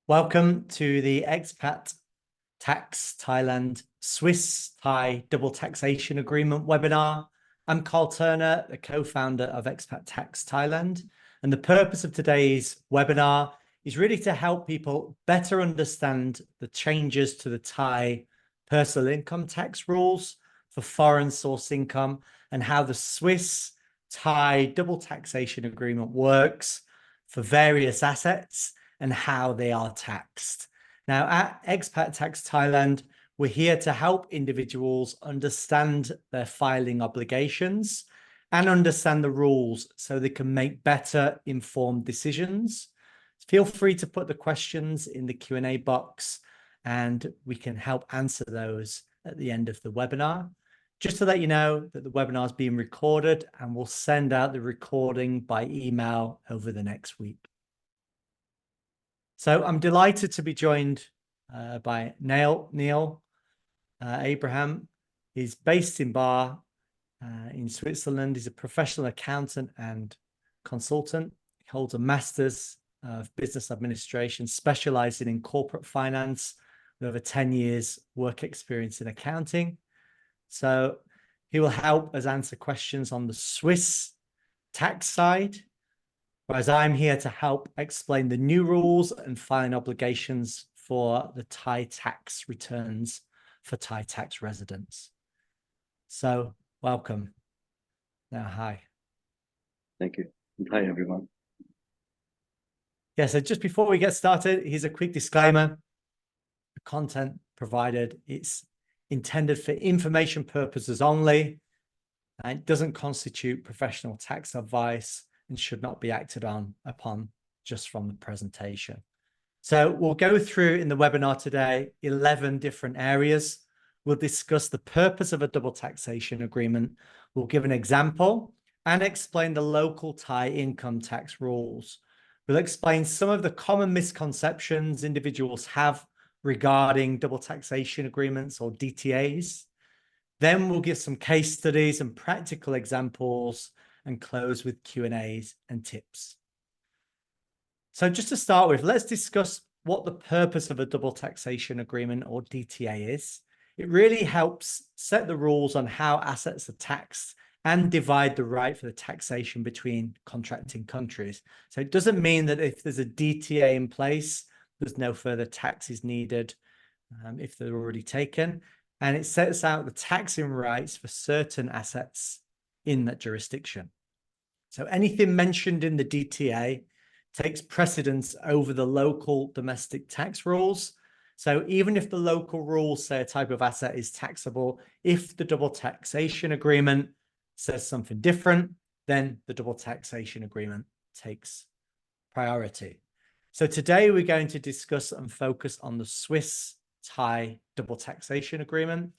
Welcome to the Expat Tax Thailand Swiss Thai Double Taxation Agreement webinar. I'm Carl Turner, the co-founder of Expat Tax Thailand. And the purpose of today's webinar is really to help people better understand the changes to the Thai personal income tax rules for foreign source income and how the Swiss Thai Double Taxation Agreement works for various assets and how they are taxed. Now, at Expat Tax Thailand, we're here to help individuals understand their filing obligations and understand the rules so they can make better informed decisions. Feel free to put the questions in the Q&A box and we can help answer those at the end of the webinar. Just to let you know that the webinar is being recorded and we'll send out the recording by email over the next week. So I'm delighted to be joined by Neil Abraham. He's based in Bar in Switzerland. He's a professional accountant and consultant. He holds a master's of business administration, specializing in corporate finance with over 10 years work experience in accounting. So he will help us answer questions on the Swiss tax side, whereas I'm here to help explain the new rules and filing obligations for the Thai tax returns for Thai tax residents. So welcome. Now, hi. Thank you. Hi, everyone. Yeah, so just before we get started, here's a quick disclaimer. The content provided, it's intended for information purposes only, and it doesn't constitute professional tax advice and should not be acted upon just from the presentation. So we'll go through in the webinar today 11 different areas. We'll discuss the purpose of a double taxation agreement. We'll give an example and explain the local Thai income tax rules. We'll explain some of the common misconceptions individuals have regarding double taxation agreements or DTAs. Then we'll give some case studies and practical examples and close with Q&As and tips. So just to start with, let's discuss what the purpose of a double taxation agreement or DTA is. It really helps set the rules on how assets are taxed and divide the right for the taxation between contracting countries. So it doesn't mean that if there's a DTA in place, there's no further taxes needed if they're already taken. And it sets out the taxing rights for certain assets in that jurisdiction. So anything mentioned in the DTA takes precedence over the local domestic tax rules. So even if the local rules say a type of asset is taxable, if the double taxation agreement says something different, then the double taxation agreement takes priority. So today we're going to discuss and focus on the Swiss-Thai double taxation agreement.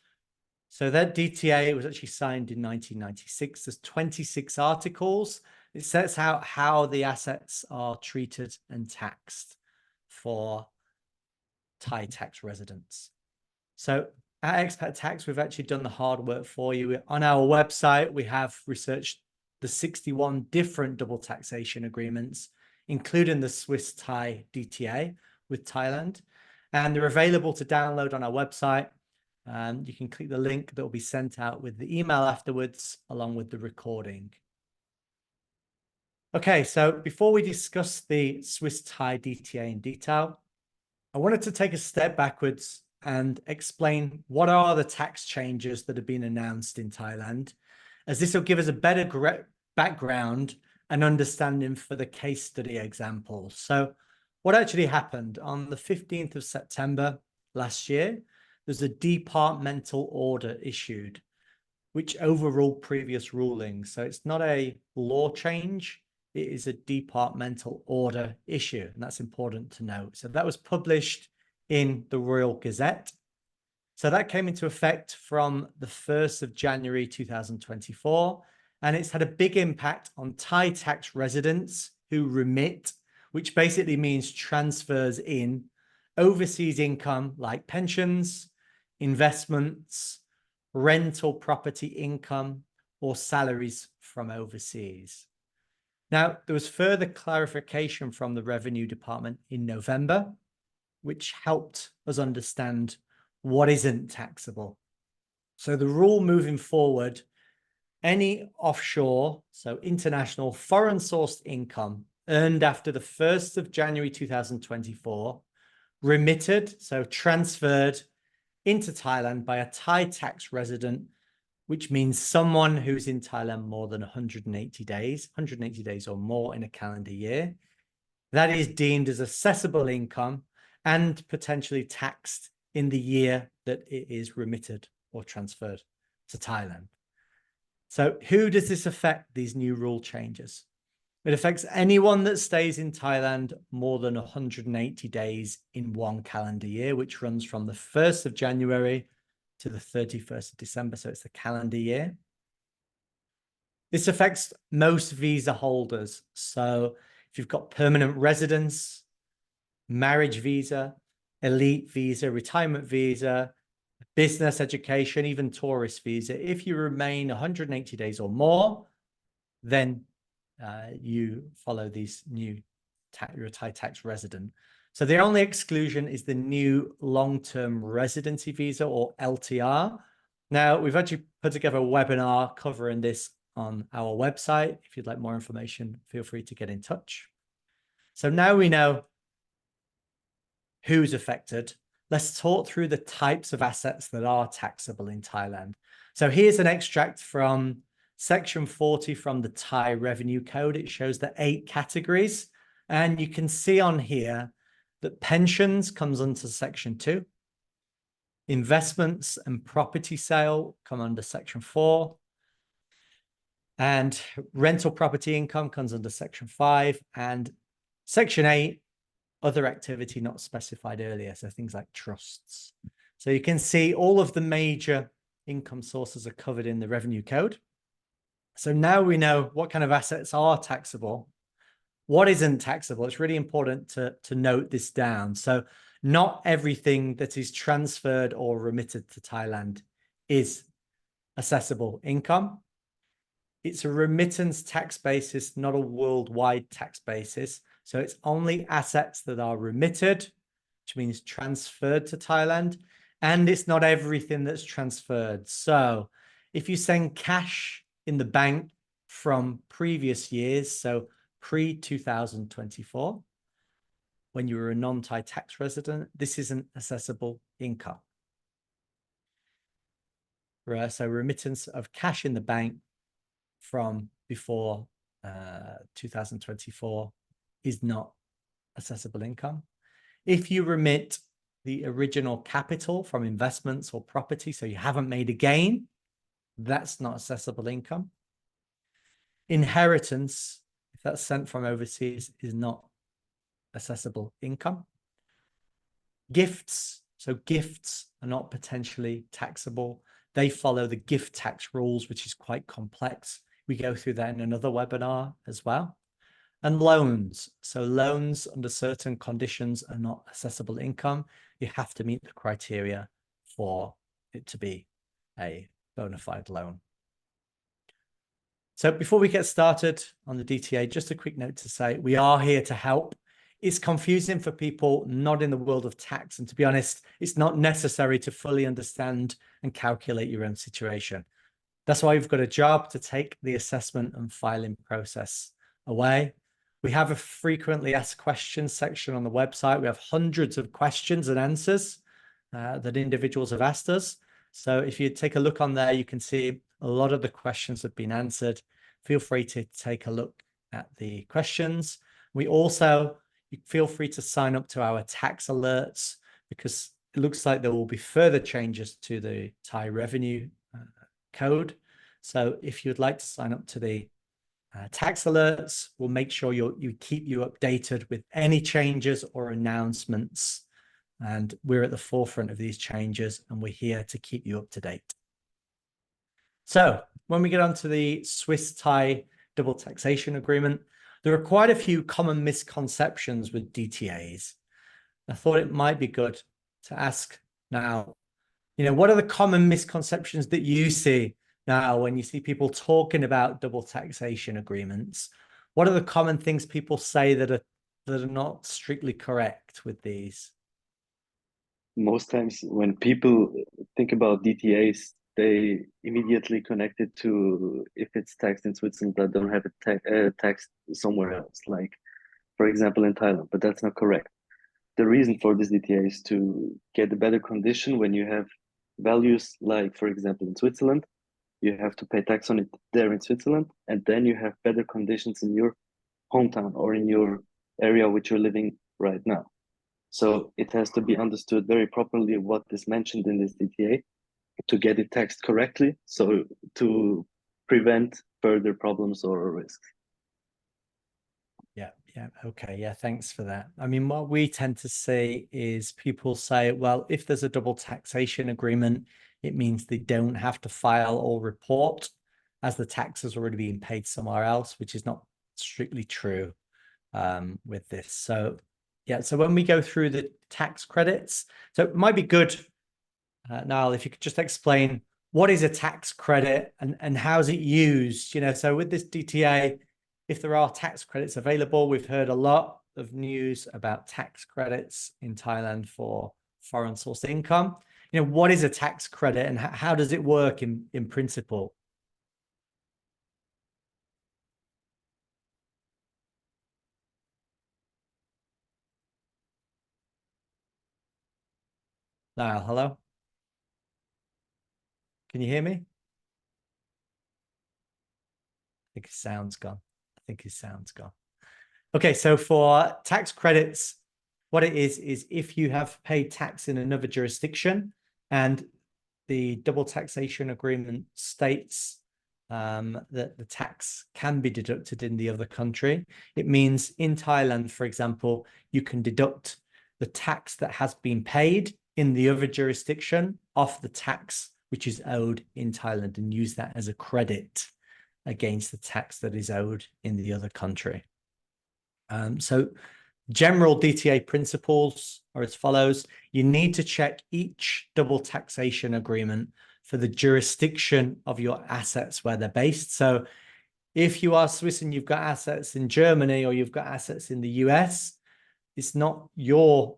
So that DTA was actually signed in 1996. There's 26 articles. It sets out how the assets are treated and taxed for Thai tax residents. So at Expat Tax, we've actually done the hard work for you. On our website, we have researched the 61 different double taxation agreements, including the Swiss-Thai DTA with Thailand. And they're available to download on our website. You can click the link that will be sent out with the email afterwards, along with the recording. Okay, so before we discuss the Swiss-Thai DTA in detail, I wanted to take a step backwards and explain what are the tax changes that have been announced in Thailand, as this will give us a better background and understanding for the case study examples. So what actually happened on the 15th of September last year, there's a departmental order issued, which overruled previous rulings. So it's not a law change, it is a departmental order issue, and that's important to note. So that was published in the Royal Gazette. So that came into effect from the 1st of January 2024, and it's had a big impact on Thai tax residents who remit, which basically means transfers in overseas income like pensions, investments, rental property income, or salaries from overseas. Now, there was further clarification from the Revenue Department in November, which helped us understand what isn't taxable. So the rule moving forward, any offshore, so international foreign sourced income earned after the 1st of January 2024, remitted, so transferred into Thailand by a Thai tax resident, which means someone who's in Thailand more than 180 days or more in a calendar year, that is deemed as assessable income and potentially taxed in the year that it is remitted or transferred to Thailand. So who does this affect, these new rule changes? It affects anyone that stays in Thailand more than 180 days in one calendar year, which runs from the 1st of January to the 31st of December. So it's the calendar year. This affects most visa holders. So if you've got permanent residence, marriage visa, elite visa, retirement visa, business, education, even tourist visa, if you remain 180 days or more, then you follow these new you're a Thai tax resident. So the only exclusion is the new long-term residency visa, or LTR. Now, we've actually put together a webinar covering this on our website. If you'd like more information, feel free to get in touch. So now we know who's affected. Let's talk through the types of assets that are taxable in Thailand. So here's an extract from Section 40 from the Thai Revenue Code. It shows the 8 categories. And you can see on here that pensions comes under Section 2. Investments and property sale come under Section 4. And rental property income comes under Section 5. And Section 8, other activity not specified earlier. So things like trusts. So you can see all of the major income sources are covered in the Revenue Code. So now we know what kind of assets are taxable. What isn't taxable? It's really important to note this down. So not everything that is transferred or remitted to Thailand is assessable income. It's a remittance tax basis, not a worldwide tax basis. So it's only assets that are remitted, which means transferred to Thailand. And it's not everything that's transferred. So if you send cash in the bank from previous years, so pre-2024, when you were a non-Thai tax resident, this isn't assessable income. Right, so remittance of cash in the bank from before 2024 is not assessable income. If you remit the original capital from investments or property, so you haven't made a gain, that's not assessable income. Inheritance, if that's sent from overseas, is not assessable income. Gifts, so gifts are not potentially taxable. They follow the gift tax rules, which is quite complex. We go through that in another webinar as well. And loans, so loans under certain conditions are not assessable income. You have to meet the criteria for it to be a bona fide loan. So before we get started on the DTA, just a quick note to say we are here to help. It's confusing for people not in the world of tax. And to be honest, it's not necessary to fully understand and calculate your own situation. That's why we've got a job to take the assessment and filing process away. We have a frequently asked questions section on the website. We have hundreds of questions and answers that individuals have asked us. So if you take a look on there, you can see a lot of the questions have been answered. Feel free to take a look at the questions. We also, you feel free to sign up to our tax alerts, because it looks like there will be further changes to the Thai Revenue Code. So if you'd like to sign up to the tax alerts, we'll make sure you keep you updated with any changes or announcements. And we're at the forefront of these changes, and we're here to keep you up to date. So when we get on to the Swiss-Thai double taxation agreement, there are quite a few common misconceptions with DTAs. I thought it might be good to ask now, what are the common misconceptions that you see now when you see people talking about double taxation agreements? What are the common things people say that are not strictly correct with these? most times when people think about DTAs, they immediately connect it to if it's taxed in Switzerland, that don't have it taxed somewhere else, like for example in Thailand. But that's not correct. The reason for this DTA is to get a better condition when you have values like, for example, in Switzerland, you have to pay tax on it there in Switzerland, and then you have better conditions in your hometown or in your area which you're living right now. So it has to be understood very properly what is mentioned in this DTA to get it taxed correctly, so to prevent further problems or risks. Yeah. Okay. Yeah. Thanks for that. I mean, what we tend to see is people say, well, if there's a double taxation agreement, it means they don't have to file or report as the tax has already been paid somewhere else, which is not strictly true with this. So yeah, so when we go through the tax credits, so it might be good, Niall, if you could just explain what is a tax credit and how's it used, so with this DTA, if there are tax credits available, we've heard a lot of news about tax credits in Thailand for foreign source income. What is a tax credit and how does it work in principle? Niall, hello? Can you hear me? I think his sound's gone. Okay, so for tax credits, what it is if you have paid tax in another jurisdiction and the double taxation agreement states that the tax can be deducted in the other country, it means in Thailand, for example, you can deduct the tax that has been paid in the other jurisdiction off the tax which is owed in Thailand and use that as a credit against the tax that is owed in the other country. So general DTA principles are as follows. You need to check each double taxation agreement for the jurisdiction of your assets where they're based. So if you are Swiss and you've got assets in Germany or you've got assets in the US, it's not your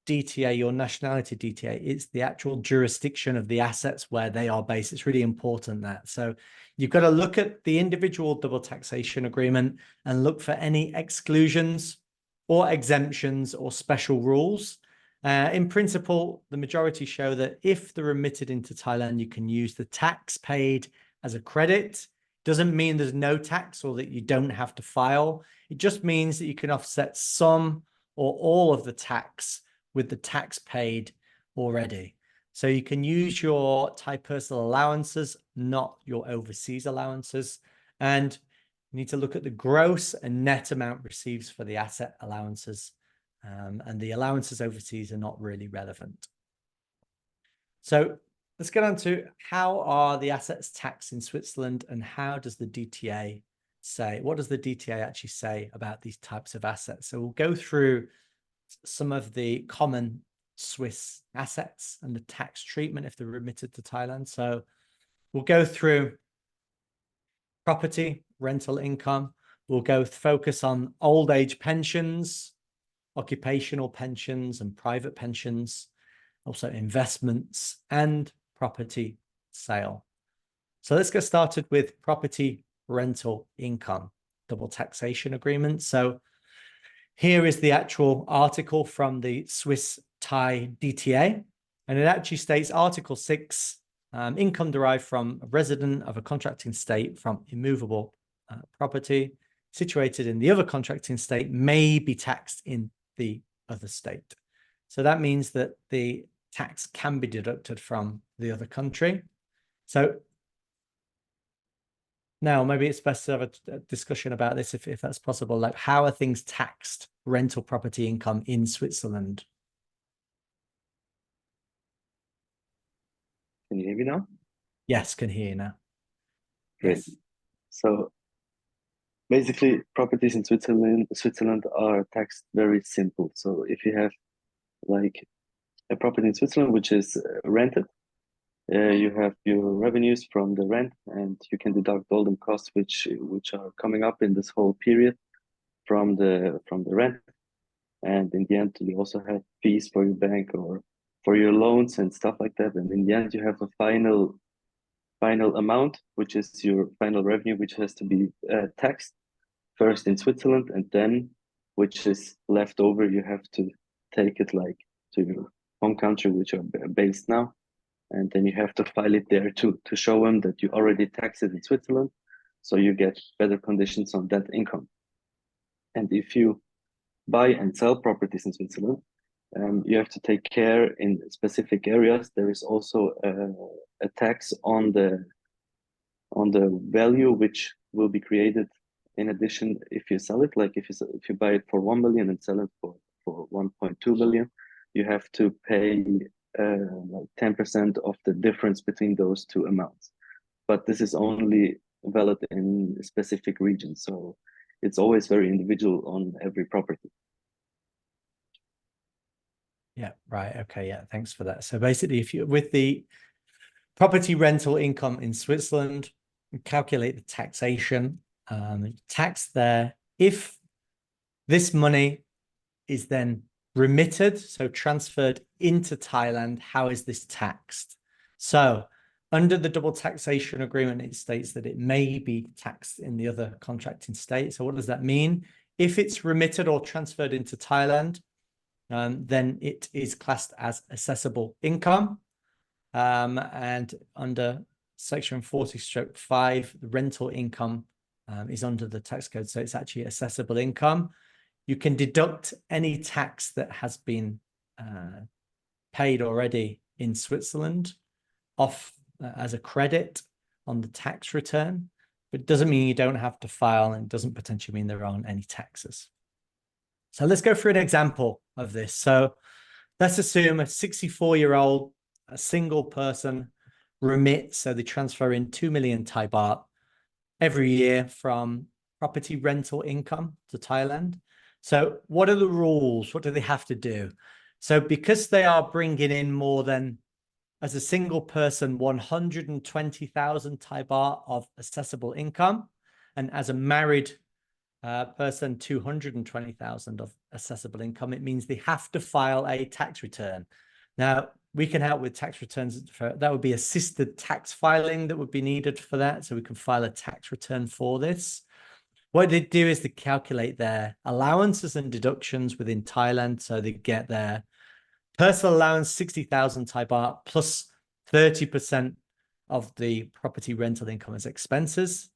DTA, your nationality DTA, it's the actual jurisdiction of the assets where they are based. It's really important that. So you've got to look at the individual double taxation agreement and look for any exclusions or exemptions or special rules. In principle, the majority show that if they're remitted into Thailand, you can use the tax paid as a credit. Doesn't mean there's no tax or that you don't have to file. It just means that you can offset some or all of the tax with the tax paid already. So you can use your Thai personal allowances, not your overseas allowances. And you need to look at the gross and net amount received for the asset allowances. And the allowances overseas are not really relevant. So let's get on to how are the assets taxed in Switzerland and how does the DTA say, what does the DTA actually say about these types of assets? So we'll go through some of the common Swiss assets and the tax treatment if they're remitted to Thailand. So we'll go through property, rental income. We'll focus on old age pensions, occupational pensions and private pensions, also investments and property sale. So let's get started with property rental income, double taxation agreement. So here is the actual article from the Swiss-Thai DTA, and it actually states Article 6, income derived from a resident of a contracting state from immovable property situated in the other contracting state may be taxed in the other state. So that means that the tax can be deducted from the other country. So now maybe it's best to have a discussion about this if that's possible. Like, how are things taxed, rental property income in Switzerland? Can you hear me now? Yes, can hear you now. Great. Yes. So basically, properties in Switzerland are taxed very simple. So if you have like a property in Switzerland which is rented, you have your revenues from the rent, and you can deduct all the costs which are coming up in this whole period from the rent. And in the end, you also have fees for your bank or for your loans and stuff like that. And in the end, you have a final amount, which is your final revenue, which has to be taxed first in Switzerland, and then which is left over, you have to take it like to your home country, which are based now, and then you have to file it there too, to show them that you already taxed it in Switzerland, so you get better conditions on that income. And if you buy and sell properties in Switzerland, you have to take care in specific areas. There is also a tax on the value which will be created in addition if you sell it. Like if you buy it for 1 million and sell it for 1.2 million, you have to pay like 10% of the difference between those two amounts. But this is only valid in specific regions, so it's always very individual on every property. Yeah, right. Okay, yeah, thanks for that. So basically, if you with the property rental income in Switzerland, you calculate the taxation, tax there. If this money is then remitted, so transferred into Thailand, how is this taxed? So under the double taxation agreement, it states that it may be taxed in the other contracting state. So what does that mean? If it's remitted or transferred into Thailand, then it is classed as assessable income. And under section 40/5, the rental income is under the tax code. So it's actually assessable income. You can deduct any tax that has been paid already in Switzerland off as a credit on the tax return, but it doesn't mean you don't have to file, and it doesn't potentially mean there aren't any taxes. So let's go through an example of this. So let's assume a 64-year-old, a single person remits, so they transfer in 2 million Thai baht every year from property rental income to Thailand. So what are the rules? What do they have to do? So because they are bringing in more than, as a single person, 120,000 Thai baht of assessable income, and as a married person, 220,000 of assessable income, it means they have to file a tax return. Now, we can help with tax returns. That would be assisted tax filing that would be needed for that. So we can file a tax return for this. What they do is they calculate their allowances and deductions within Thailand. So they get their personal allowance, 60,000 Thai baht, plus 30% of the property rental income as expenses.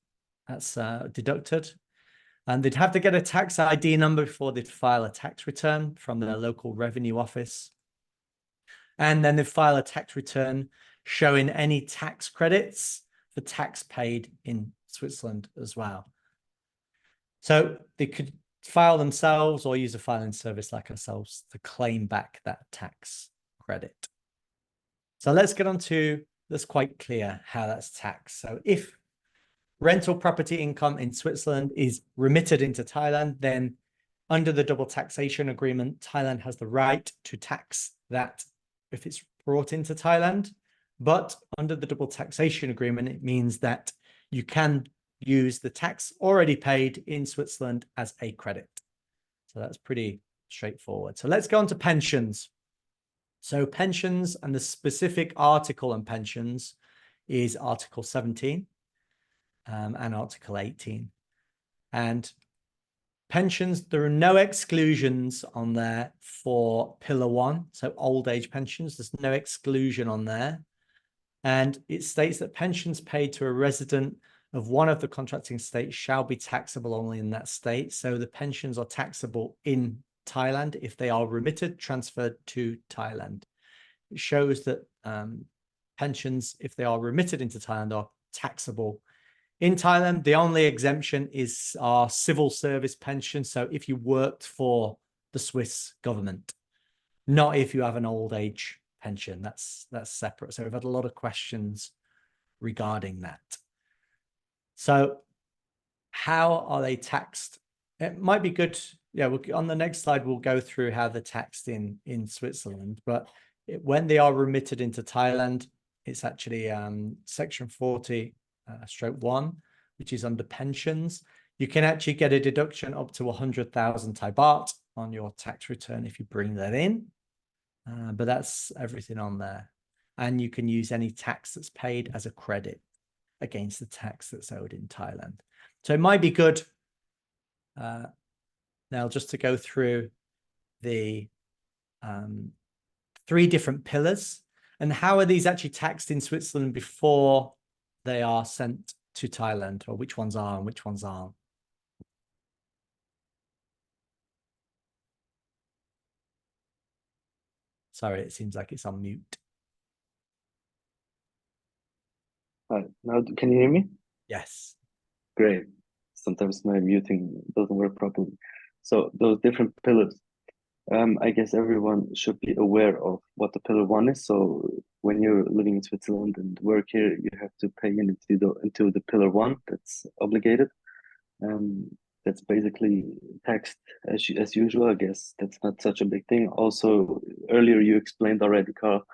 That's deducted. And they'd have to get a tax ID number before they'd file a tax return from their local revenue office. And then they'd file a tax return showing any tax credits for tax paid in Switzerland as well. So they could file themselves or use a filing service like ourselves to claim back that tax credit. So let's get on to, that's quite clear how that's taxed. So if rental property income in Switzerland is remitted into Thailand, then under the double taxation agreement, Thailand has the right to tax that if it's brought into Thailand. But under the double taxation agreement, it means that you can use the tax already paid in Switzerland as a credit. So that's pretty straightforward. So let's go on to pensions. So pensions, and the specific article on pensions is Article 17 and Article 18. And pensions, there are no exclusions on there for Pillar 1, so old age pensions. There's no exclusion on there. And it states that pensions paid to a resident of one of the contracting states shall be taxable only in that state. So the pensions are taxable in Thailand if they are remitted, transferred to Thailand. It shows that pensions, if they are remitted into Thailand, are taxable in Thailand. The only exemption is our civil service pension. So if you worked for the Swiss government, not if you have an old age pension, that's separate. So we've had a lot of questions regarding that. So how are they taxed? It might be good. Yeah, on the next slide, we'll go through how they're taxed in Switzerland. But when they are remitted into Thailand, it's actually section 40/1, which is under pensions. You can actually get a deduction up to 100,000 Thai baht on your tax return if you bring that in. but that's everything on there. And you can use any tax that's paid as a credit against the tax that's owed in Thailand. So it might be good now just to go through the 3 different pillars and how are these actually taxed in Switzerland before they are sent to Thailand, or which ones are and which ones aren't. Sorry, it seems like it's on mute. Now, can you hear me? Yes. Great. Sometimes my muting doesn't work properly. So those different pillars, I guess everyone should be aware of what the pillar 1 is. So when you're living in Switzerland and work here, you have to pay into the pillar 1 that's obligated. That's basically taxed as usual. I guess that's not such a big thing. Also, earlier you explained already, Carl,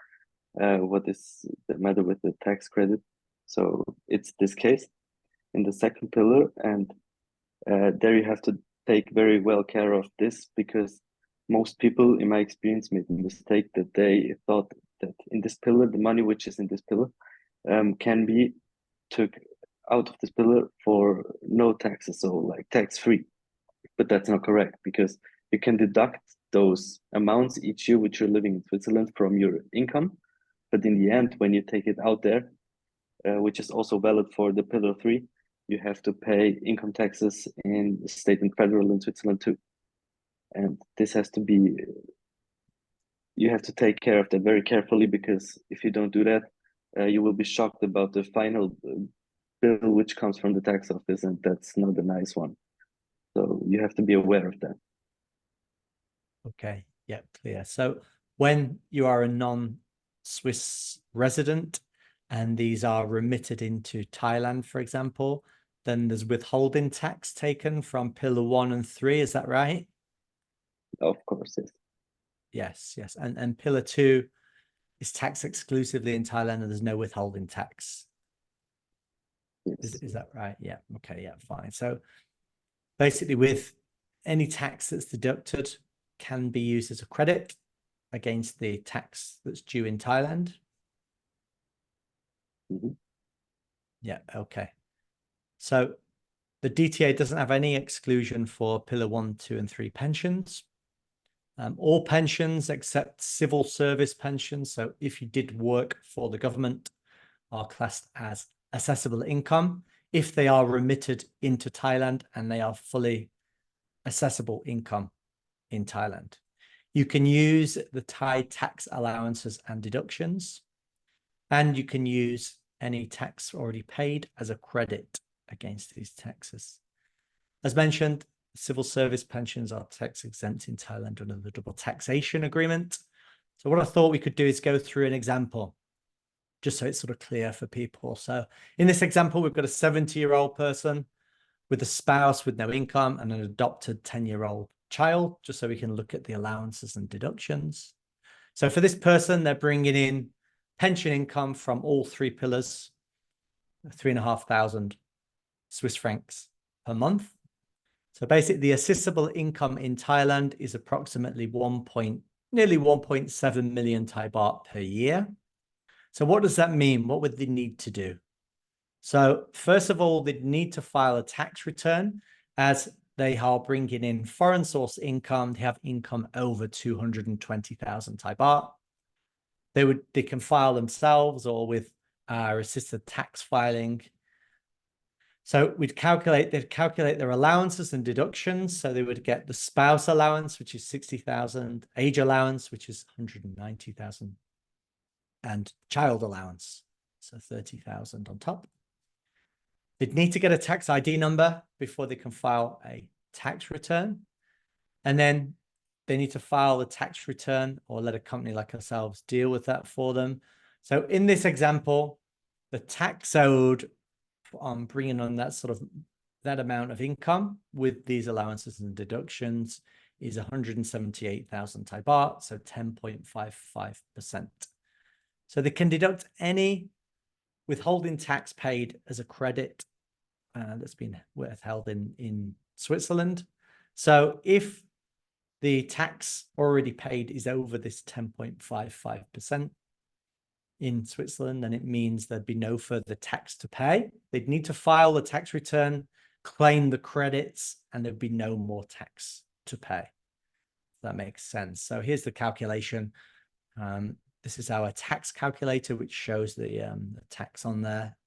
what is the matter with the tax credit. So it's this case in the second pillar, and there you have to take very well care of this, because most people, in my experience, made the mistake that they thought that in this pillar, the money which is in this pillar can be took out of this pillar for no taxes, so like tax-free. But that's not correct, because you can deduct those amounts each year which you're living in Switzerland from your income. But in the end, when you take it out there, which is also valid for the pillar 3, you have to pay income taxes in state and federal in Switzerland too. And this has to be, you have to take care of that very carefully, because if you don't do that, you will be shocked about the final bill which comes from the tax office, and that's not a nice one. So you have to be aware of that. Okay. Yeah, clear. So when you are a non-Swiss resident and these are remitted into Thailand, for example, then there's withholding tax taken from pillar 1 and 3. Is that right? Of course, yes. Yes, yes. And pillar 2 is taxed exclusively in Thailand and there's no withholding tax. Yes. Is that right? Yeah. Okay. Yeah, fine. So basically, with any tax that's deducted can be used as a credit against the tax that's due in Thailand. Mhm. Yeah. Okay. So the DTA doesn't have any exclusion for pillar 1, 2, and 3 pensions. All pensions except civil service pensions. So if you did work for the government, are classed as assessable income if they are remitted into Thailand and they are fully assessable income in Thailand. You can use the Thai tax allowances and deductions, and you can use any tax already paid as a credit against these taxes. As mentioned, civil service pensions are tax exempt in Thailand under the double taxation agreement. So what I thought we could do is go through an example, just so it's sort of clear for people. So in this example, we've got a 70-year-old person with a spouse with no income and an adopted 10-year-old child, just so we can look at the allowances and deductions. So for this person, they're bringing in pension income from all 3 pillars, 3,500 Swiss francs per month. So basically, the assessable income in Thailand is approximately nearly 1.7 million Thai baht per year. So what does that mean? What would they need to do? So first of all, they'd need to file a tax return, as they are bringing in foreign source income. They have income over 220,000 Thai baht. They can file themselves or with assisted tax filing. So they'd calculate their allowances and deductions. So they would get the spouse allowance, which is 60,000, age allowance, which is 190,000, and child allowance, so 30,000 on top. They'd need to get a tax ID number before they can file a tax return. And then they need to file a tax return or let a company like ourselves deal with that for them. So in this example, the tax owed on bringing on that amount of income with these allowances and deductions is 178,000 Thai baht, so 10.55%. So they can deduct any withholding tax paid as a credit that's been withheld in Switzerland. So if the tax already paid is over this 10.55% in Switzerland, then it means there'd be no further tax to pay. They'd need to file the tax return, claim the credits, and there'd be no more tax to pay. That makes sense. So here's the calculation. This is our tax calculator, which shows the tax on there,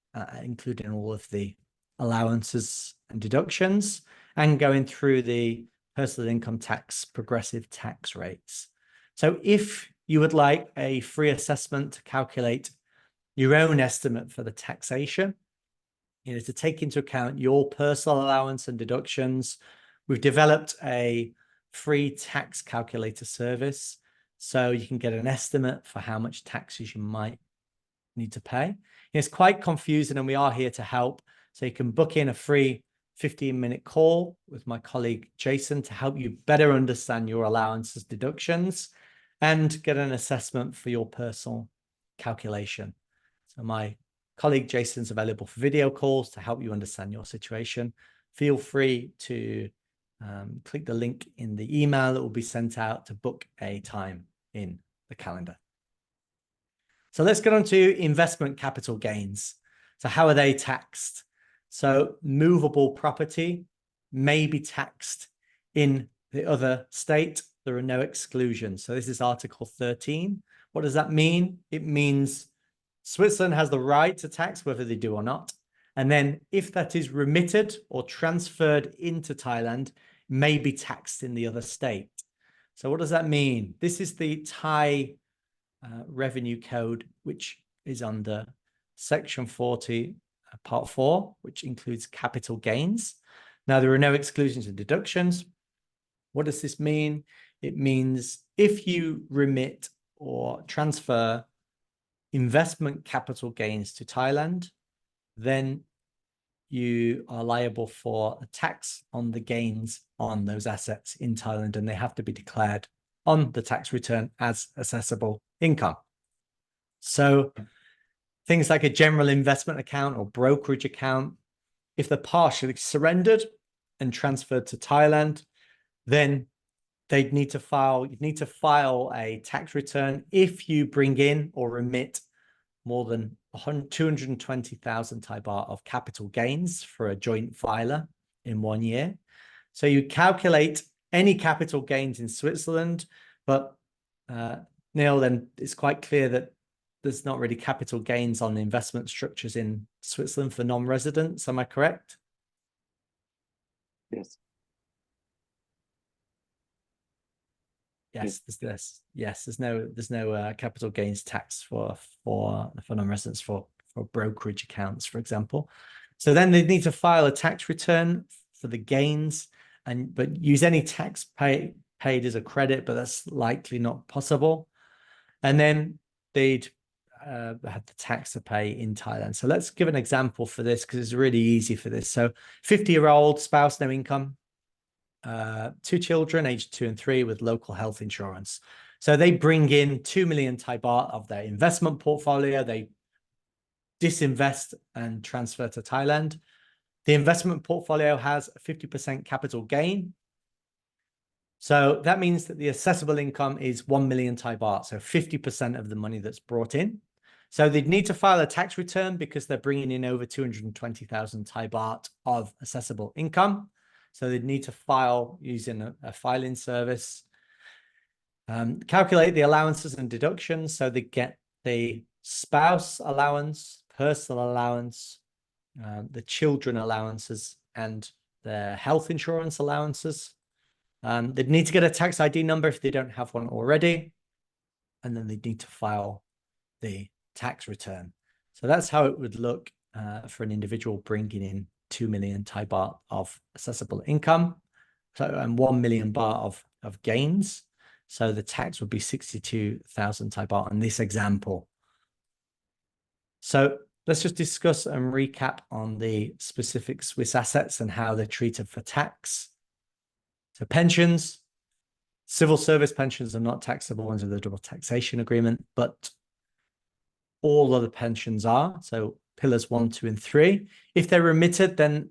including all of the allowances and deductions, and going through the personal income tax progressive tax rates. So if you would like a free assessment to calculate your own estimate for the taxation, to take into account your personal allowance and deductions, we've developed a free tax calculator service. So you can get an estimate for how much taxes you might need to pay. It's quite confusing, and we are here to help. So you can book in a free 15-minute call with my colleague Jason to help you better understand your allowances, deductions, and get an assessment for your personal calculation. So my colleague Jason's available for video calls to help you understand your situation. Feel free to click the link in the email that will be sent out to book a time in the calendar. So let's get on to investment capital gains. So how are they taxed? So movable property may be taxed in the other state. There are no exclusions. So this is Article 13. What does that mean? It means Switzerland has the right to tax whether they do or not. And then if that is remitted or transferred into Thailand, may be taxed in the other state. So what does that mean? This is the Thai revenue code, which is under Section 40, Part 4, which includes capital gains. Now, there are no exclusions and deductions. What does this mean? It means if you remit or transfer investment capital gains to Thailand, then you are liable for a tax on the gains on those assets in Thailand, and they have to be declared on the tax return as assessable income. So things like a general investment account or brokerage account, if they're partially surrendered and transferred to Thailand, then you'd need to file a tax return if you bring in or remit more than 220,000 Thai baht of capital gains for a joint filer in 1 year. So you calculate any capital gains in Switzerland, but Neil, then it's quite clear that there's not really capital gains on investment structures in Switzerland for non-residents. Am I correct? Yes. Yes, there's no capital gains tax for non-residents for brokerage accounts, for example. So then they need to file a tax return for the gains, but use any tax paid as a credit, but that's likely not possible. And then they'd have the tax to pay in Thailand. So let's give an example for this because it's really easy for this. So 50-year-old spouse, no income. 2 children, aged 2 and 3, with local health insurance. So they bring in 2 million Thai baht of their investment portfolio. They disinvest and transfer to Thailand. The investment portfolio has a 50% capital gain. So that means that the assessable income is 1 million Thai baht, so 50% of the money that's brought in. So they'd need to file a tax return because they're bringing in over 220,000 Thai baht of assessable income. So they'd need to file using a filing service. Calculate the allowances and deductions. So they get the spouse allowance, personal allowance, the children allowances, and their health insurance allowances. They'd need to get a tax ID number if they don't have one already. And then they'd need to file the tax return. So that's how it would look for an individual bringing in 2 million Thai baht of assessable income, and 1 million baht of gains. So the tax would be 62,000 Thai baht in this example. So let's just discuss and recap on the specific Swiss assets and how they're treated for tax. So pensions, civil service pensions are not taxable under the double taxation agreement, but all other pensions are. So pillars 1, 2, and 3. If they're remitted, then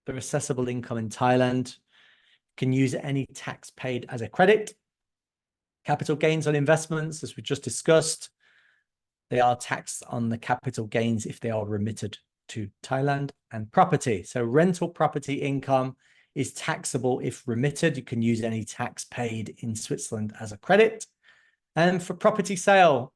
they're assessable income in Thailand. can use any tax paid as a credit. Capital gains on investments, as we just discussed, they are taxed on the capital gains if they are remitted to Thailand. And property, so rental property income is taxable if remitted. You can use any tax paid in Switzerland as a credit. And for property sale,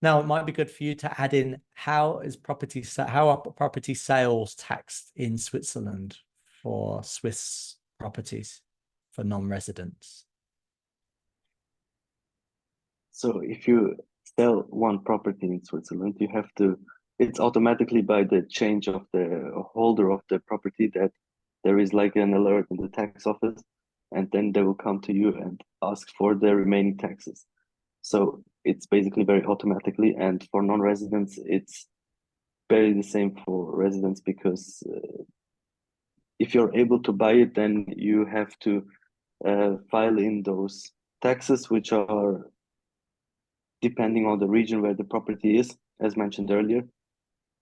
now it might be good for you to add in how are property sales taxed in Switzerland for Swiss properties for non-residents? So if you sell one property in Switzerland, you have to, it's automatically by the change of the holder of the property that there is like an alert in the tax office, and then they will come to you and ask for the remaining taxes. So it's basically very automatically, and for non-residents, it's barely the same for residents, because if you're able to buy it, then you have to file in those taxes, which are depending on the region where the property is, as mentioned earlier,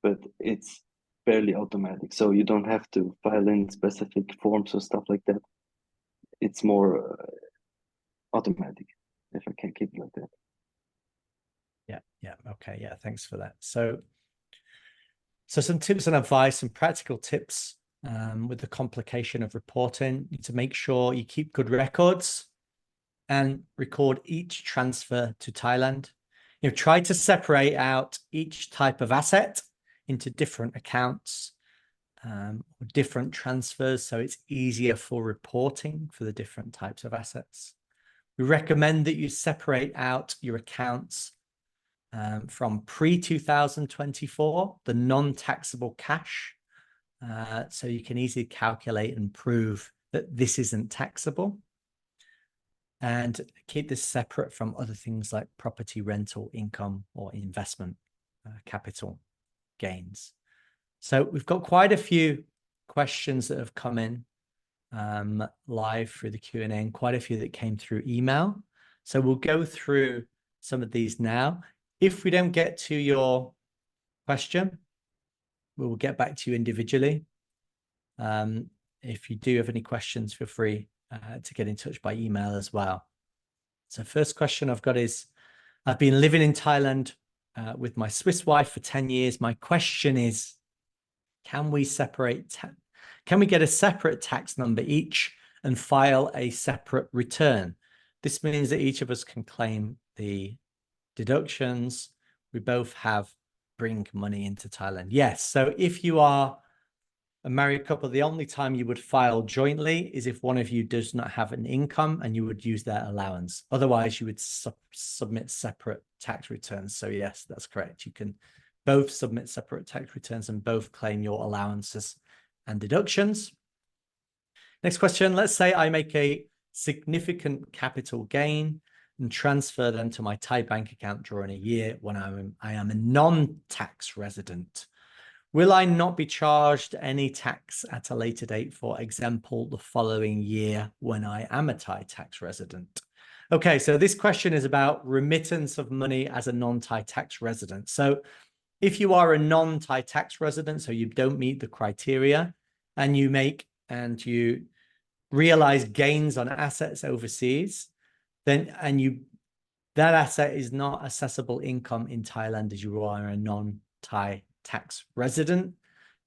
but it's fairly automatic. So you don't have to file in specific forms or stuff like that. It's more automatic, if I can keep it like that. Yeah. Okay. Yeah. Thanks for that. So some tips and advice, some practical tips with the complication of reporting. You need to make sure you keep good records and record each transfer to Thailand. You know, try to separate out each type of asset into different accounts, or different transfers, so it's easier for reporting for the different types of assets. We recommend that you separate out your accounts from pre-2024, the non-taxable cash, so you can easily calculate and prove that this isn't taxable. And keep this separate from other things like property rental income or investment capital gains. So we've got quite a few questions that have come in live through the Q&A, and quite a few that came through email. So we'll go through some of these now. If we don't get to your question, we will get back to you individually. If you do have any questions, feel free to get in touch by email as well. So first question I've got is, I've been living in Thailand with my Swiss wife for 10 years. My question is, can we get a separate tax number each and file a separate return? This means that each of us can claim the deductions. We both bring money into Thailand. Yes. So if you are a married couple, the only time you would file jointly is if one of you does not have an income and you would use their allowance. Otherwise, you would submit separate tax returns. So yes, that's correct. You can both submit separate tax returns and both claim your allowances and deductions. Next question. Let's say I make a significant capital gain and transfer them to my Thai bank account during a year when I am a non-tax resident. Will I not be charged any tax at a later date, for example, the following year when I am a Thai tax resident? Okay, so this question is about remittance of money as a non-Thai tax resident. So if you are a non-Thai tax resident, so you don't meet the criteria, and you realize gains on assets overseas, then that asset is not assessable income in Thailand as you are a non-Thai tax resident,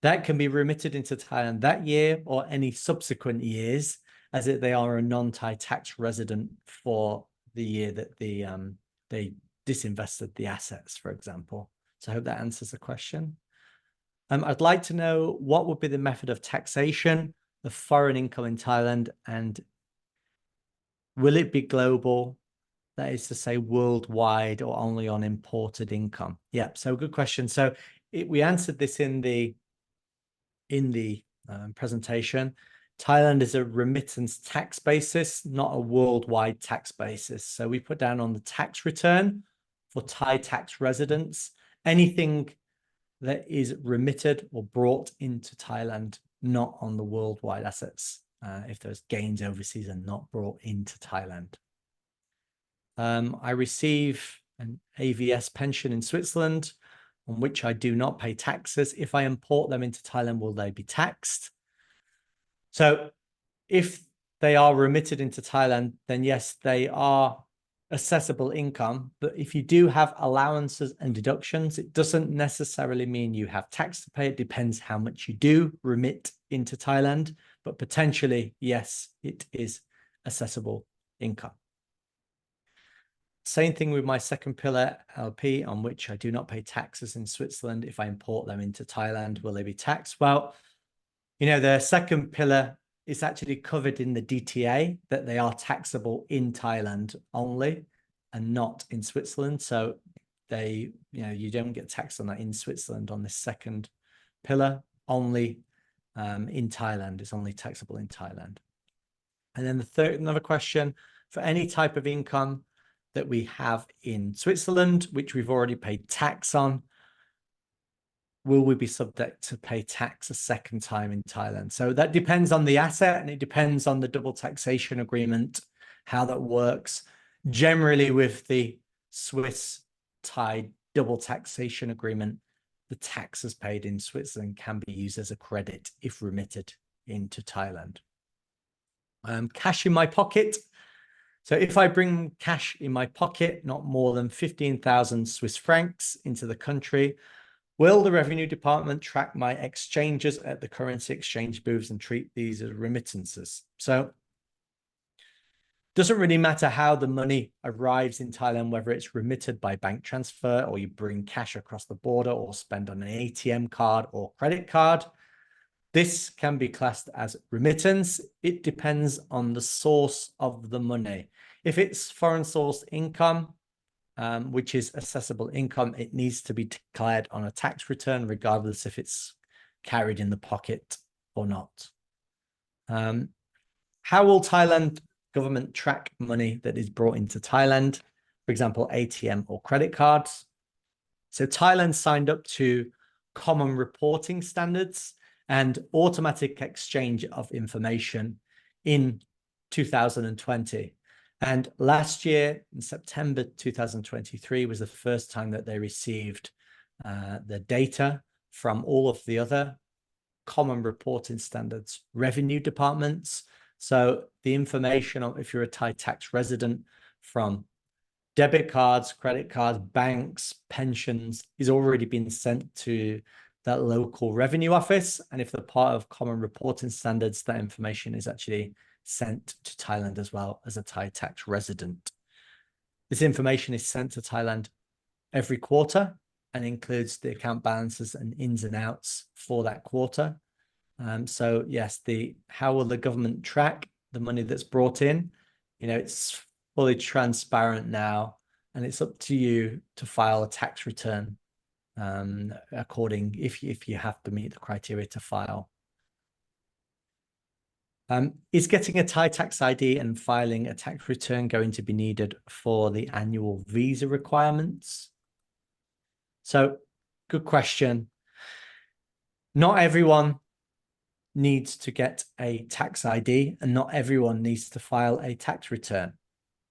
that can be remitted into Thailand that year or any subsequent years, as they are a non-Thai tax resident for the year that they disinvested the assets, for example. So I hope that answers the question. I'd like to know what would be the method of taxation of foreign income in Thailand, and will it be global? That is to say, worldwide, or only on imported income? Yeah, so good question. So we answered this in the presentation. Thailand is a remittance tax basis, not a worldwide tax basis. So we put down on the tax return for Thai tax residents, anything that is remitted or brought into Thailand, not on the worldwide assets, if those gains overseas are not brought into Thailand. I receive an AVS pension in Switzerland on which I do not pay taxes. If I import them into Thailand, will they be taxed? So if they are remitted into Thailand, then yes, they are assessable income. But if you do have allowances and deductions, it doesn't necessarily mean you have tax to pay. It depends how much you do remit into Thailand, but potentially, yes, it is assessable income. Same thing with my second pillar LP, on which I do not pay taxes in Switzerland. If I import them into Thailand, will they be taxed? Well, you know, the second pillar is actually covered in the DTA, that they are taxable in Thailand only and not in Switzerland. So they, you know, you don't get taxed on that in Switzerland on this second pillar, only in Thailand. It's only taxable in Thailand. And then the third, another question, for any type of income that we have in Switzerland, which we've already paid tax on, will we be subject to pay tax a second time in Thailand? So that depends on the asset, and it depends on the double taxation agreement, how that works. Generally, with the Swiss-Thai double taxation agreement, the taxes paid in Switzerland can be used as a credit if remitted into Thailand. Cash in my pocket. So if I bring cash in my pocket, not more than 15,000 Swiss francs into the country, will the Revenue Department track my exchanges at the currency exchange booths and treat these as remittances? So doesn't really matter how the money arrives in Thailand, whether it's remitted by bank transfer or you bring cash across the border or spend on an ATM card or credit card. This can be classed as remittance. It depends on the source of the money. If it's foreign source income, which is assessable income, it needs to be declared on a tax return, regardless if it's carried in the pocket or not. How will Thailand government track money that is brought into Thailand? For example, ATM or credit cards. So Thailand signed up to common reporting standards and automatic exchange of information in 2020. And last year, in September 2023, was the first time that they received the data from all of the other common reporting standards revenue departments. So the information on if you're a Thai tax resident, from debit cards, credit cards, banks, pensions, is already been sent to that local revenue office. And if they're part of common reporting standards, that information is actually sent to Thailand as well as a Thai tax resident. This information is sent to Thailand every quarter and includes the account balances and ins and outs for that quarter. So yes, how will the government track the money that's brought in? You know, it's fully transparent now, and it's up to you to file a tax return if you have to meet the criteria to file. Is getting a Thai tax ID and filing a tax return going to be needed for the annual visa requirements? So, good question. Not everyone needs to get a tax ID, and not everyone needs to file a tax return.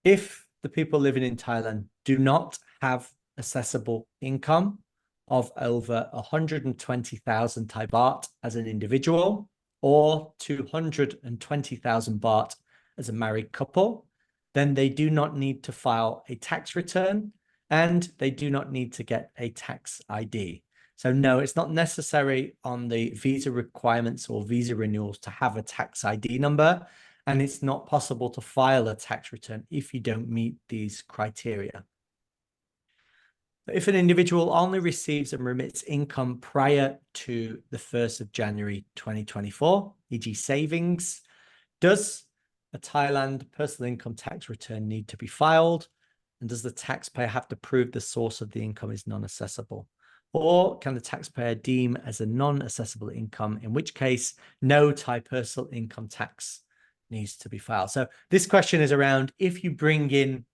If the people living in Thailand do not have assessable income of over 120,000 Thai baht as an individual, or 220,000 baht as a married couple, then they do not need to file a tax return, and they do not need to get a tax ID. So no, it's not necessary on the visa requirements or visa renewals to have a tax ID number, and it's not possible to file a tax return if you don't meet these criteria. If an individual only receives and remits income prior to the 1st of January 2024, e.g. savings, does a Thailand personal income tax return need to be filed? And does the taxpayer have to prove the source of the income is non-assessable? Or can the taxpayer deem as a non-assessable income, in which case no Thai personal income tax needs to be filed? So this question is around, if you bring in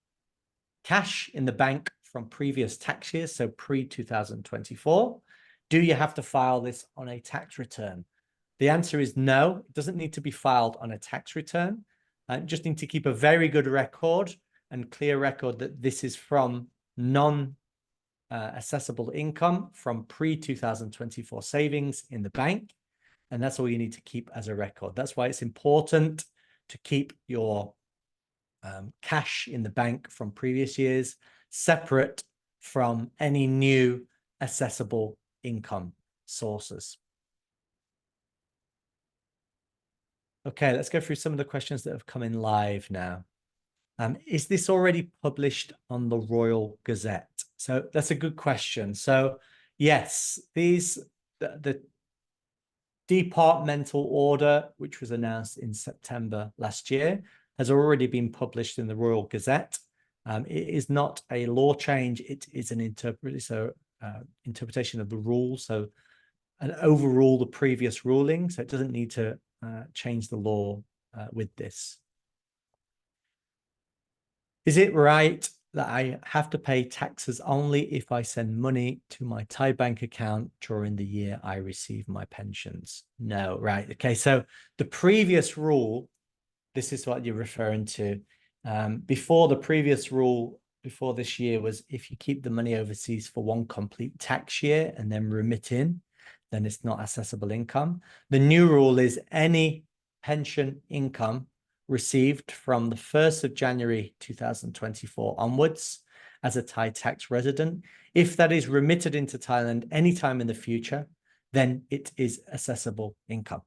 cash in the bank from previous tax years, so pre-2024, do you have to file this on a tax return? The answer is no, it doesn't need to be filed on a tax return. Just need to keep a very good record and clear record that this is from non-assessable income from pre-2024 savings in the bank. And that's all you need to keep as a record. That's why it's important to keep your cash in the bank from previous years separate from any new assessable income sources. Okay, let's go through some of the questions that have come in live now. Is this already published on the Royal Gazette? So that's a good question. So yes, the departmental order, which was announced in September last year, has already been published in the Royal Gazette. It is not a law change. It is an interpretation of the rule. So an overrule the previous ruling. So it doesn't need to change the law with this. Is it right that I have to pay taxes only if I send money to my Thai bank account during the year I receive my pensions? No, right. Okay, so the previous rule, this is what you're referring to. Before the previous rule, before this year, was if you keep the money overseas for one complete tax year and then remit in, then it's not assessable income. The new rule is any pension income received from the 1st of January 2024 onwards as a Thai tax resident, if that is remitted into Thailand anytime in the future, then it is assessable income.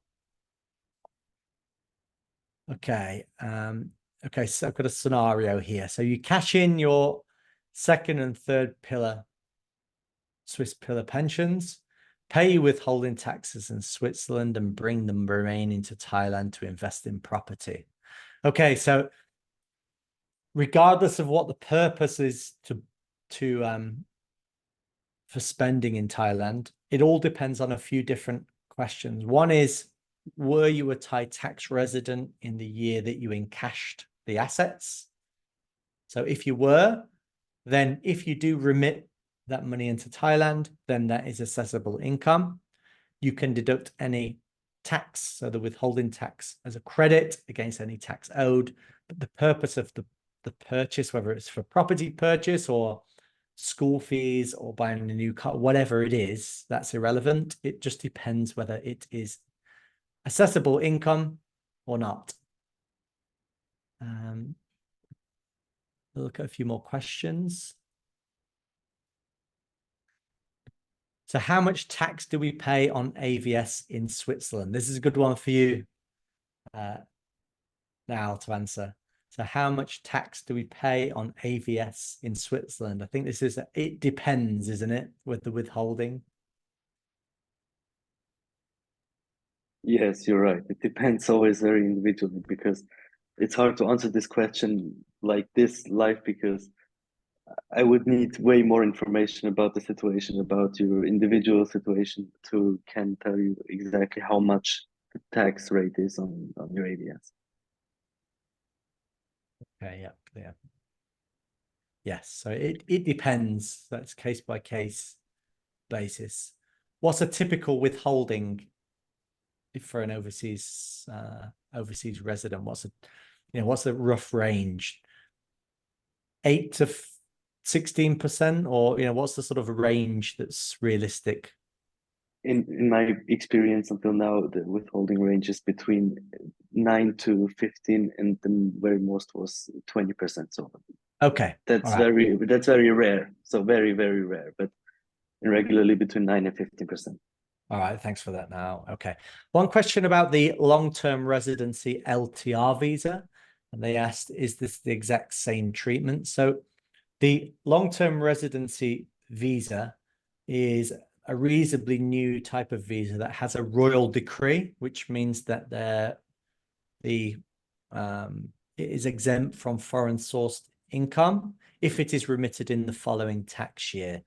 Okay. Okay, so I've got a scenario here. So you cash in your second and third pillar Swiss pillar pensions, pay your withholding taxes in Switzerland, and bring them remaining to Thailand to invest in property. Okay, so regardless of what the purpose is for spending in Thailand, it all depends on a few different questions. One is, were you a Thai tax resident in the year that you encashed the assets? So if you were, then if you do remit that money into Thailand, then that is assessable income. You can deduct any tax, so the withholding tax, as a credit against any tax owed. But the purpose of the purchase, whether it's for property purchase or school fees or buying a new car, whatever it is, that's irrelevant. It just depends whether it is assessable income or not. We'll look at a few more questions. So how much tax do we pay on AVS in Switzerland? This is a good one for you now to answer. So how much tax do we pay on AVS in Switzerland? I think this is, it depends, isn't it, with the withholding? Yes, you're right. It depends always very individually, because it's hard to answer this question like this live, because I would need way more information about the situation, about your individual situation, to can tell you exactly how much the tax rate is on your AVS. Okay, yeah. Yes, so it depends. That's case by case basis. What's a typical withholding for an overseas resident? What's a rough range? 8 to 16%, or what's the sort of range that's realistic? In my experience until now, the withholding range is between 9 to 15, and the very most was 20%. So okay, that's very rare. So very, very rare, but regularly between 9 and 15%. All right, thanks for that now. Okay. One question about the long-term residency LTR visa. And they asked, is this the exact same treatment? So the long-term residency visa is a reasonably new type of visa that has a royal decree, which means that it is exempt from foreign sourced income if it is remitted in the following tax year.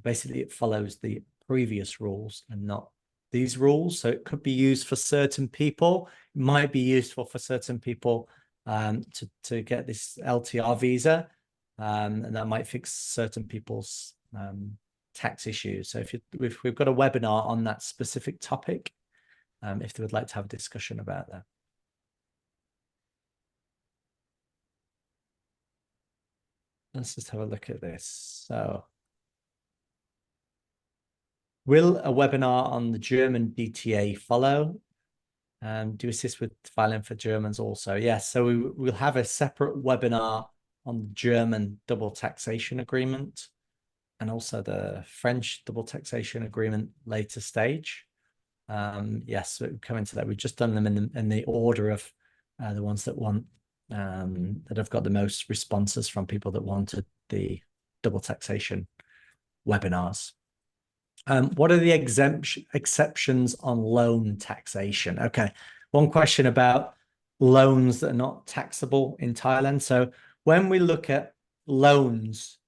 Basically, it follows the previous rules and not these rules. So it could be used for certain people. It might be useful for certain people to get this LTR visa, and that might fix certain people's tax issues. So if we've got a webinar on that specific topic, if they would like to have a discussion about that. Let's just have a look at this. So, will a webinar on the German DTA follow? Do you assist with filing for Germans also? Yes, so we'll have a separate webinar on the German double taxation agreement and also the French double taxation agreement later stage. Yes, we'll come into that. We've just done them in the order of the ones that want that have got the most responses from people that wanted the double taxation webinars. What are the exceptions on loan taxation? Okay, one question about loans that are not taxable in Thailand. So when we look at loans,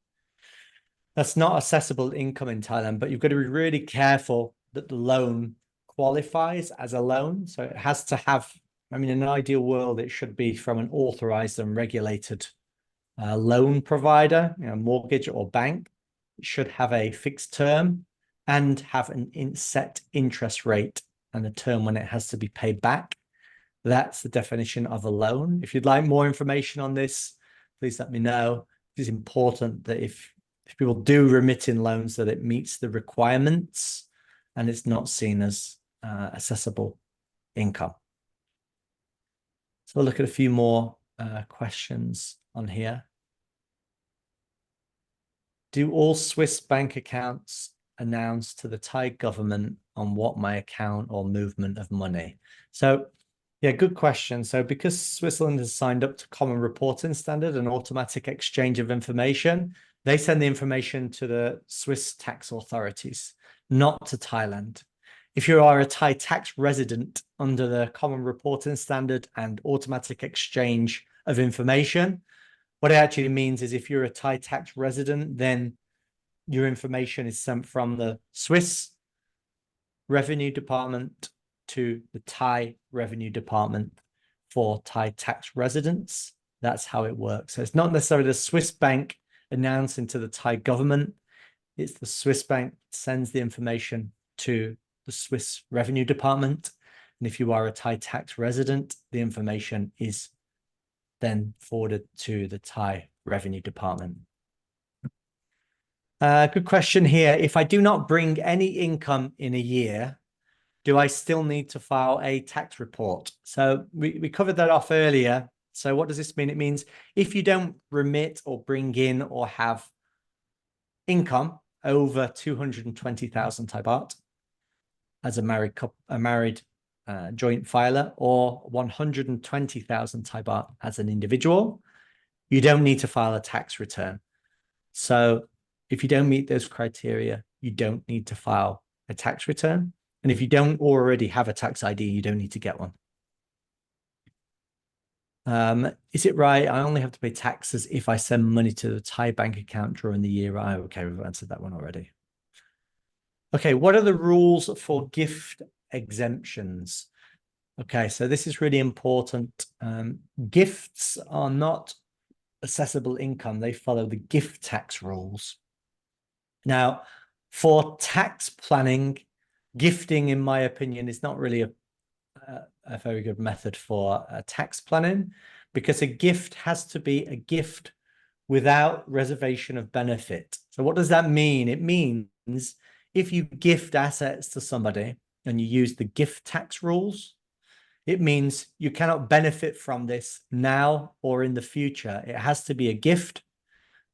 that's not assessable income in Thailand, but you've got to be really careful that the loan qualifies as a loan. So it has to have, I mean, in an ideal world, it should be from an authorized and regulated loan provider, mortgage or bank. It should have a fixed term and have an set interest rate and a term when it has to be paid back. That's the definition of a loan. If you'd like more information on this, please let me know. It's important that if people do remit in loans, that it meets the requirements and it's not seen as assessable income. So we'll look at a few more questions on here. Do all Swiss bank accounts announce to the Thai government on what my account or movement of money? So yeah, good question. So because Switzerland has signed up to Common Reporting Standard and automatic exchange of information, they send the information to the Swiss tax authorities, not to Thailand. If you are a Thai tax resident under the Common Reporting Standard and automatic exchange of information, what it actually means is if you're a Thai tax resident, then your information is sent from the Swiss Revenue Department to the Thai Revenue Department for Thai tax residents. That's how it works. So it's not necessarily the Swiss bank announcing to the Thai government. It's the Swiss bank sends the information to the Swiss Revenue Department. And if you are a Thai tax resident, the information is then forwarded to the Thai Revenue Department. Good question here. If I do not bring any income in a year, do I still need to file a tax report? So we covered that off earlier. So what does this mean? It means if you don't remit or bring in or have income over 220,000 Thai baht as a married couple, joint filer, or 120,000 Thai baht as an individual, you don't need to file a tax return. So if you don't meet those criteria, you don't need to file a tax return. And if you don't already have a tax ID, you don't need to get one. Is it right? I only have to pay taxes if I send money to the Thai bank account during the year. Oh, okay, we've answered that one already. Okay, what are the rules for gift exemptions? Okay, so this is really important. Gifts are not assessable income. They follow the gift tax rules. Now, for tax planning, gifting, in my opinion, is not really a very good method for tax planning, because a gift has to be a gift without reservation of benefit. So what does that mean? It means if you gift assets to somebody and you use the gift tax rules, it means you cannot benefit from this now or in the future. It has to be a gift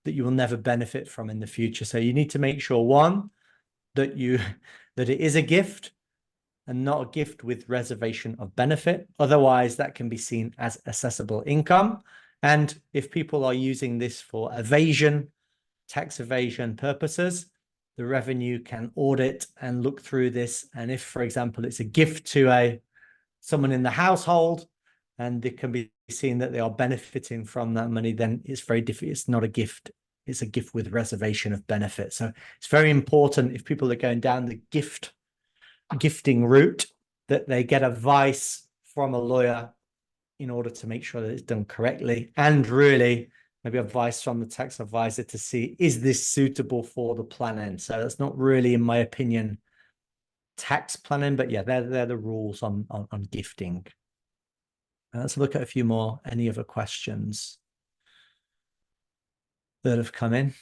that you will never benefit from in the future. So you need to make sure, one, that it is a gift and not a gift with reservation of benefit. Otherwise, that can be seen as assessable income. And if people are using this for evasion, tax evasion purposes, the revenue can audit and look through this. And if, for example, it's a gift to someone in the household, and it can be seen that they are benefiting from that money, then it's very difficult. It's not a gift. It's a gift with reservation of benefit. So it's very important, if people are going down the gifting route, that they get advice from a lawyer in order to make sure that it's done correctly, and really maybe advice from the tax advisor to see, is this suitable for the planning? So that's not really, in my opinion, tax planning, but yeah, they're the rules on gifting. Let's look at a few more. Any other questions that have come in?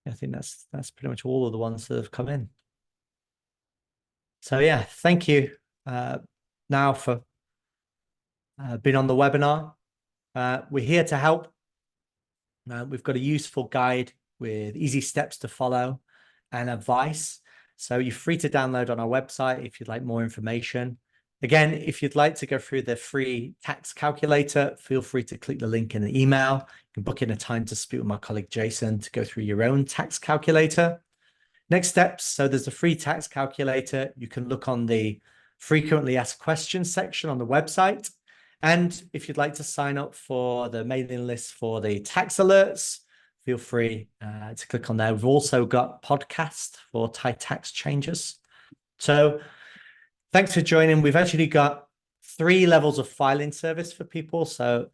Yeah, I think that's pretty much all of the ones that have come in. So yeah, thank you now for being on the webinar. We're here to help. We've got a useful guide with easy steps to follow and advice. So you're free to download on our website if you'd like more information. Again, if you'd like to go through the free tax calculator, feel free to click the link in the email. You can book in a time to speak with my colleague Jason to go through your own tax calculator. Next steps, so there's a free tax calculator. You can look on the frequently asked questions section on the website. And if you'd like to sign up for the mailing list for the tax alerts, feel free to click on there. We've also got podcasts for Thai tax changes. So thanks for joining. We've actually got 3 levels of filing service for people. So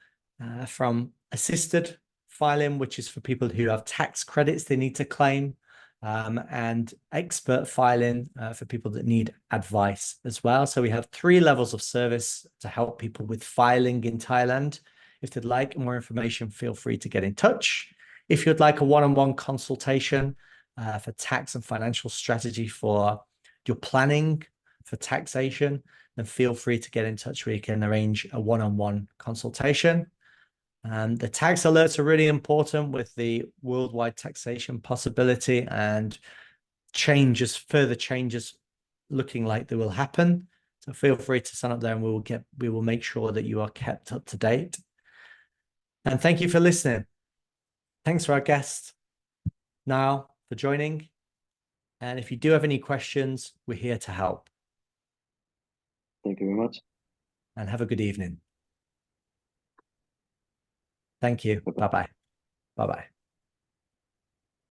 from assisted filing, which is for people who have tax credits they need to claim, and expert filing for people that need advice as well. So we have 3 levels of service to help people with filing in Thailand. If they'd like more information, feel free to get in touch. If you'd like a one-on-one consultation for tax and financial strategy for your planning for taxation, then feel free to get in touch. We can arrange a one-on-one consultation. The tax alerts are really important with the worldwide taxation possibility and further changes looking like they will happen. So feel free to sign up there and we will make sure that you are kept up to date. And thank you for listening. Thanks for our guest now for joining. And if you do have any questions, we're here to help. Thank you very much. And have a good evening. Thank you. Bye-bye. Bye-bye.